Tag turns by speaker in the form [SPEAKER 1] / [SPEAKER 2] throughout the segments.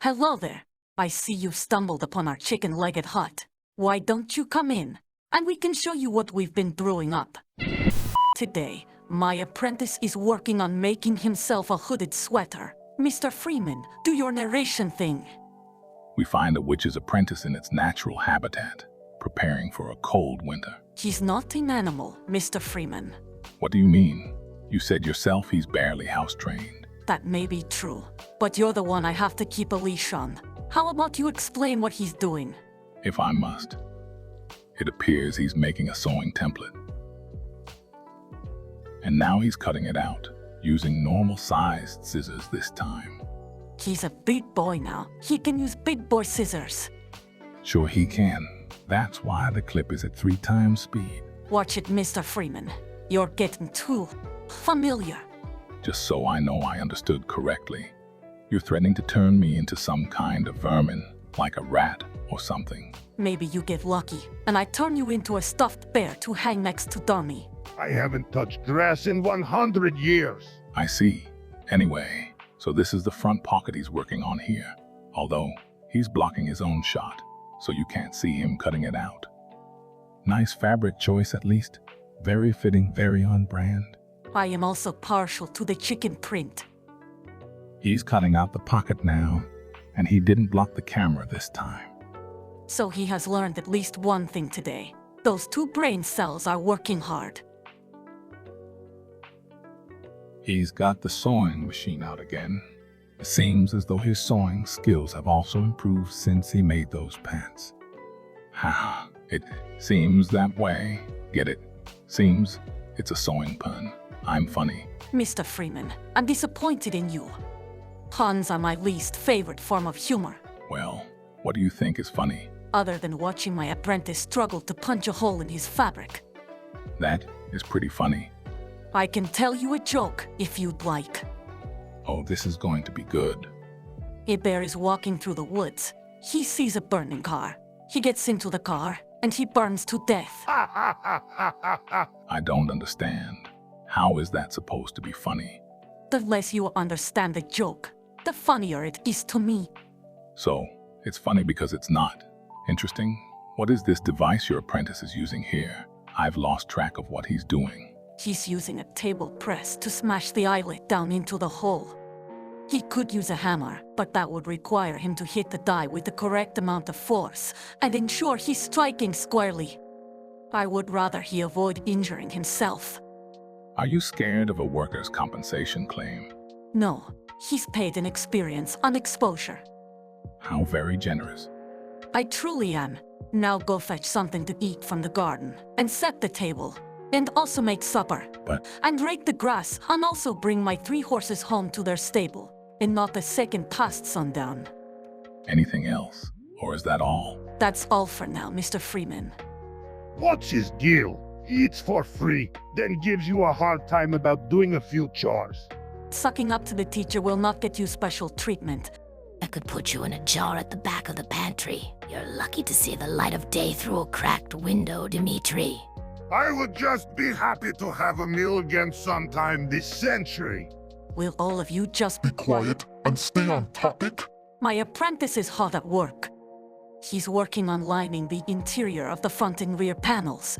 [SPEAKER 1] Hello there. I see you've stumbled upon our chicken-legged hut. Why don't you come in, and we can show you what we've been brewing up. Today, my apprentice is working on making himself a hooded sweater. Mr. Freeman, do your narration thing.
[SPEAKER 2] We find a witch's apprentice in its natural habitat, preparing for a cold winter.
[SPEAKER 1] He's not an animal, Mr. Freeman.
[SPEAKER 2] What do you mean? You said yourself he's barely house-trained.
[SPEAKER 1] That may be true, but you're the one I have to keep a leash on. How about you explain what he's doing?
[SPEAKER 2] If I must. It appears he's making a sewing template. And now he's cutting it out, using normal-sized scissors this time.
[SPEAKER 1] He's a big boy now. He can use big boy scissors.
[SPEAKER 2] Sure he can. That's why the clip is at 3 times speed.
[SPEAKER 1] Watch it, Mr. Freeman. You're getting too familiar.
[SPEAKER 2] Just so I know I understood correctly. You're threatening to turn me into some kind of vermin, like a rat or something.
[SPEAKER 1] Maybe you get lucky, and I turn you into a stuffed bear to hang next to Dummy.
[SPEAKER 3] I haven't touched grass in 100 years.
[SPEAKER 2] I see. Anyway, so this is the front pocket he's working on here. Although, he's blocking his own shot, so you can't see him cutting it out. Nice fabric choice at least. Very fitting, very on brand.
[SPEAKER 1] I am also partial to the chicken print.
[SPEAKER 2] He's cutting out the pocket now, and he didn't block the camera this time.
[SPEAKER 1] So he has learned at least one thing today. Those 2 brain cells are working hard.
[SPEAKER 2] He's got the sewing machine out again. It seems as though his sewing skills have also improved since he made those pants. Ha, it seems that way. Get it? Seems it's a sewing pun. I'm funny.
[SPEAKER 1] Mr. Freeman, I'm disappointed in you. Puns are my least favorite form of humor.
[SPEAKER 2] Well, what do you think is funny?
[SPEAKER 1] Other than watching my apprentice struggle to punch a hole in his fabric.
[SPEAKER 2] That is pretty funny.
[SPEAKER 1] I can tell you a joke if you'd like.
[SPEAKER 2] Oh, this is going to be good.
[SPEAKER 1] A bear is walking through the woods. He sees a burning car. He gets into the car, and he burns to death.
[SPEAKER 2] I don't understand. How is that supposed to be funny?
[SPEAKER 1] The less you understand the joke, the funnier it is to me.
[SPEAKER 2] So, it's funny because it's not. Interesting. What is this device your apprentice is using here? I've lost track of what he's doing.
[SPEAKER 1] He's using a table press to smash the eyelet down into the hole. He could use a hammer, but that would require him to hit the die with the correct amount of force and ensure he's striking squarely. I would rather he avoid injuring himself.
[SPEAKER 2] Are you scared of a workers' compensation claim?
[SPEAKER 1] No, he's paid in experience on exposure.
[SPEAKER 2] How very generous.
[SPEAKER 1] I truly am. Now go fetch something to eat from the garden and set the table. And also make supper. And rake the grass, and also bring my 3 horses home to their stable. And not a second past sundown.
[SPEAKER 2] Anything else? Or is that all?
[SPEAKER 1] That's all for now, Mr. Freeman.
[SPEAKER 3] What's his deal? Eats for free, then gives you a hard time about doing a few chores.
[SPEAKER 1] Sucking up to the teacher will not get you special treatment.
[SPEAKER 4] I could put you in a jar at the back of the pantry. You're lucky to see the light of day through a cracked window, Dimitri.
[SPEAKER 3] I would just be happy to have a meal again sometime this century.
[SPEAKER 1] Will all of you just
[SPEAKER 5] Be quiet and stay on topic.
[SPEAKER 1] My apprentice is hard at work. He's working on lining the interior of the front and rear panels.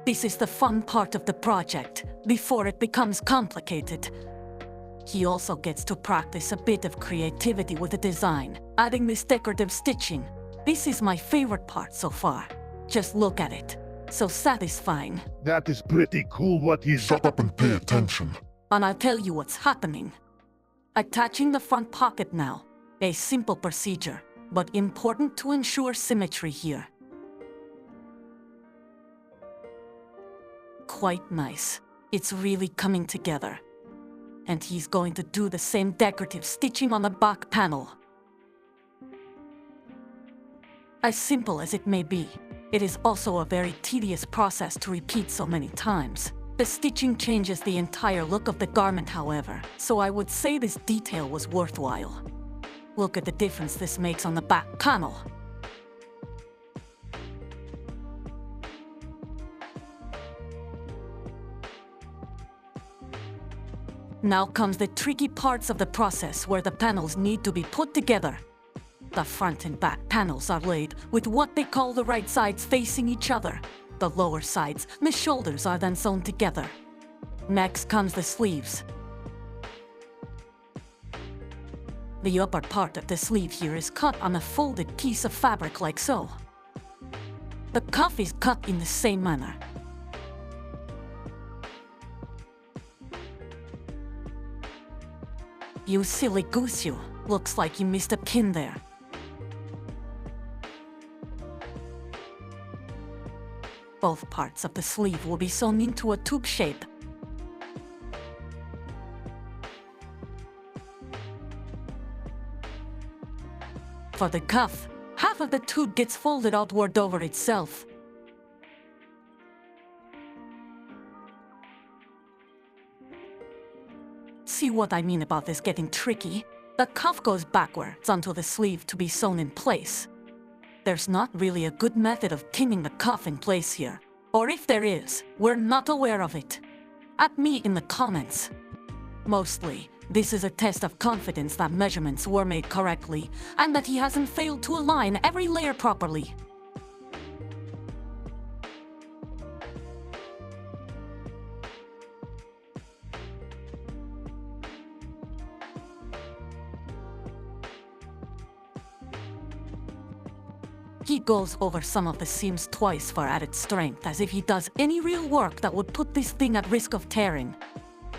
[SPEAKER 1] This is the fun part of the project, before it becomes complicated. He also gets to practice a bit of creativity with the design, adding this decorative stitching. This is my favorite part so far. Just look at it. So satisfying.
[SPEAKER 3] That is pretty cool what he's...
[SPEAKER 5] Shut up and pay attention.
[SPEAKER 1] And I'll tell you what's happening. Attaching the front pocket now. A simple procedure, but important to ensure symmetry here. Quite nice. It's really coming together. And he's going to do the same decorative stitching on the back panel. As simple as it may be, it is also a very tedious process to repeat so many times. The stitching changes the entire look of the garment, however, so I would say this detail was worthwhile. Look at the difference this makes on the back panel. Now comes the tricky parts of the process where the panels need to be put together. The front and back panels are laid with what they call the right sides facing each other. The lower sides, the shoulders, are then sewn together. Next comes the sleeves. The upper part of the sleeve here is cut on a folded piece of fabric like so. The cuff is cut in the same manner. You silly goose you, looks like you missed a pin there. Both parts of the sleeve will be sewn into a tube shape. For the cuff, half of the tube gets folded outward over itself. See what I mean about this getting tricky? The cuff goes backwards onto the sleeve to be sewn in place. There's not really a good method of pinning the cuff in place here. Or if there is, we're not aware of it. At me in the comments. Mostly, this is a test of confidence that measurements were made correctly, and that he hasn't failed to align every layer properly. He goes over some of the seams twice for added strength, as if he does any real work that would put this thing at risk of tearing.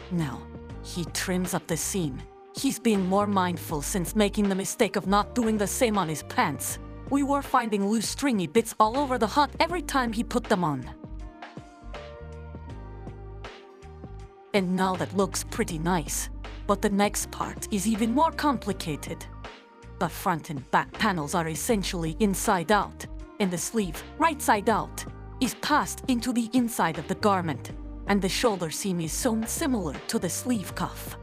[SPEAKER 1] Now, he trims up the seam. He's been more mindful since making the mistake of not doing the same on his pants. We were finding loose stringy bits all over the hut every time he put them on. And now that looks pretty nice. But the next part is even more complicated. The front and back panels are essentially inside out, and the sleeve, right side out, is passed into the inside of the garment, and the shoulder seam is sewn similar to the sleeve cuff.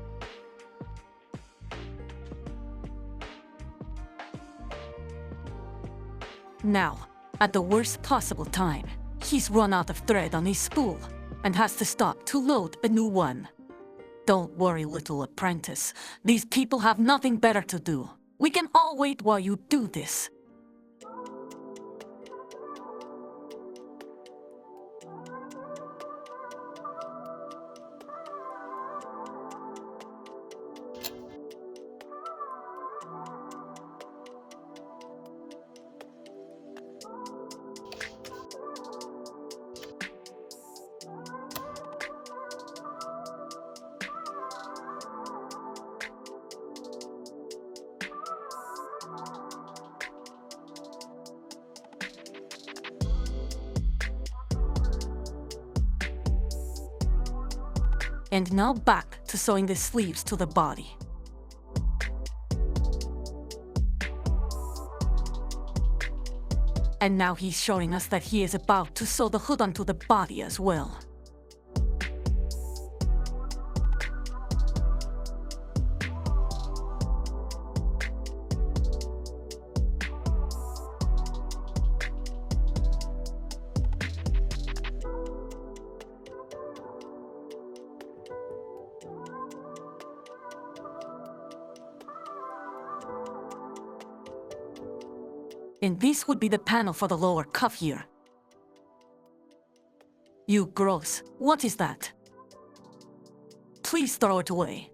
[SPEAKER 1] Now, at the worst possible time, he's run out of thread on his spool, and has to stop to load a new one. Don't worry, little apprentice, these people have nothing better to do. We can all wait while you do this. And now back to sewing the sleeves to the body. And now he's showing us that he is about to sew the hood onto the body as well. And this would be the panel for the lower cuff here. You gross, what is that? Please throw it away.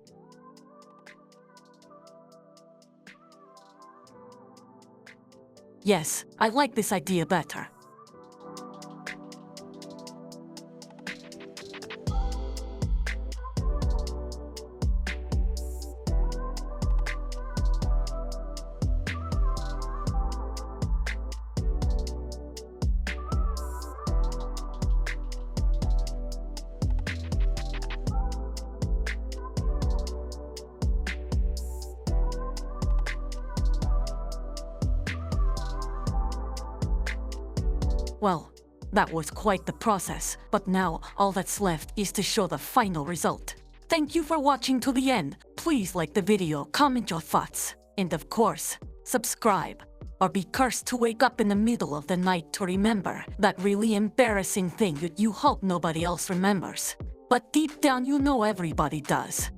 [SPEAKER 1] Yes, I like this idea better. Well, that was quite the process, but now all that's left is to show the final result. Thank you for watching to the end. Please like the video, comment your thoughts, and of course, subscribe. Or be cursed to wake up in the middle of the night to remember that really embarrassing thing that you hope nobody else remembers. But deep down you know everybody does.